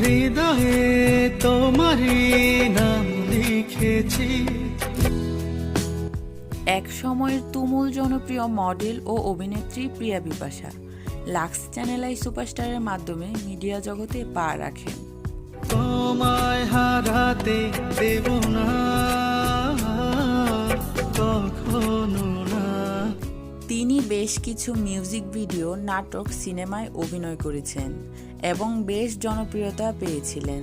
হৃদয়ে তোমারই নাম লিখেছি। এক সময়ের তুমুল জনপ্রিয় মডেল ও অভিনেত্রী প্রিয়া বিপাশা লাক্স চ্যানেল আই সুপারস্টারের মাধ্যমে মিডিয়া জগতে পা রাখেন। তোমায় হারাতে দেব না কখনো না। তিনি বেশ কিছু মিউজিক ভিডিও, নাটক, সিনেমায় অভিনয় করেছেন এবং বেশ জনপ্রিয়তা পেয়েছিলেন,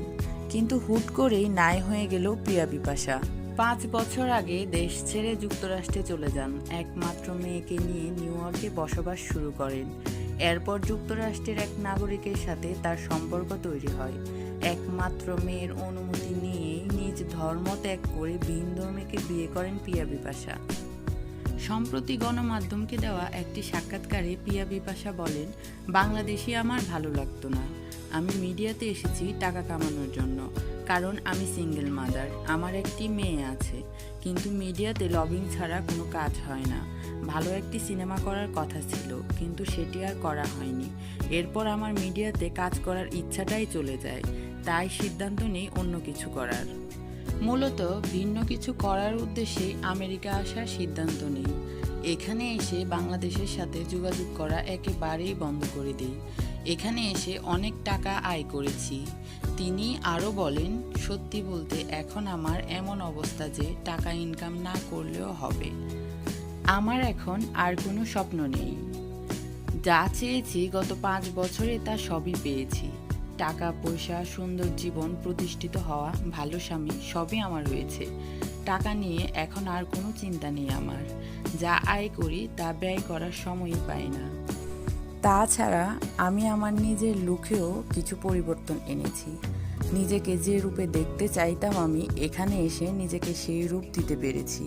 কিন্তু হুট করেই নাই হয়ে গেল প্রিয়া বিপাশা। 5 বছর আগে দেশ ছেড়ে যুক্তরাষ্ট্রে চলে যান। একমাত্র মেয়েকে নিয়ে নিউ ইয়র্কে বসবাস শুরু করেন। এরপর যুক্তরাষ্ট্রের এক নাগরিকের সাথে তার সম্পর্ক তৈরি হয়। একমাত্র মেয়ের অনুমতি নিয়েই নিজ ধর্ম ত্যাগ করে ভিন ধর্মীকে বিয়ে করেন প্রিয়া বিপাশা। সম্প্রতি গণমাধ্যমকে দেওয়া একটি সাক্ষাৎকারে প্রিয়া বিপাশা বলেন, বাংলাদেশে আমার ভালো লাগতো না। আমি মিডিয়াতে এসেছি টাকা কামানোর জন্য, কারণ আমি সিঙ্গেল মাদার, আমার একটি মেয়ে আছে। কিন্তু মিডিয়াতে লবিং ছাড়া কোনো কাজ হয় না। ভালো একটি সিনেমা করার কথা ছিল, কিন্তু সেটি আর করা হয়নি। এরপর আমার মিডিয়াতে কাজ করার ইচ্ছাটাই চলে যায়, তাই সিদ্ধান্ত নেই অন্য কিছু করার। মূলত ভিন্ন কিছু করার উদ্দেশ্যে আমেরিকা আসার সিদ্ধান্ত নেই। এখানে এসে বাংলাদেশের সাথে যোগাযোগ করা একেবারেই বন্ধ করে দিই। এখানে এসে অনেক টাকা আয় করেছি। তিনি আরও বলেন, সত্যি বলতে এখন আমার এমন অবস্থা যে টাকা ইনকাম না করলেও হবে। আমার এখন আর কোনো স্বপ্ন নেই। যা চেয়েছি গত 5 বছরে তা সবই পেয়েছি। টাকা পয়সা, সুন্দর জীবন, প্রতিষ্ঠিত হওয়া, ভালো স্বামী সবই আমার হয়েছে। টাকা নিয়ে এখন আর কোনো চিন্তা নেই আমার। যা আয় করি তা ব্যয় করার সময়ই পাই না। তাছাড়া আমি আমার নিজের লুকেও কিছু পরিবর্তন এনেছি। নিজেকে যে রূপে দেখতে চাইতাম আমি এখানে এসে নিজেকে সেই রূপ দিতে পেরেছি।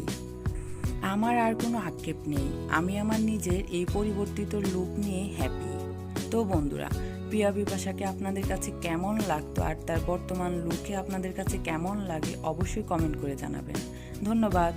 আমার আর কোনো আক্ষেপ নেই। আমি আমার নিজের এই পরিবর্তিত লুক নিয়ে হ্যাপি। তো বন্ধুরা, প্রিয়া বিপাশাকে আপনাদের কাছে কেমন লাগতো আর তার বর্তমান লুকে আপনাদের কাছে কেমন লাগে অবশ্যই কমেন্ট করে জানাবেন। ধন্যবাদ।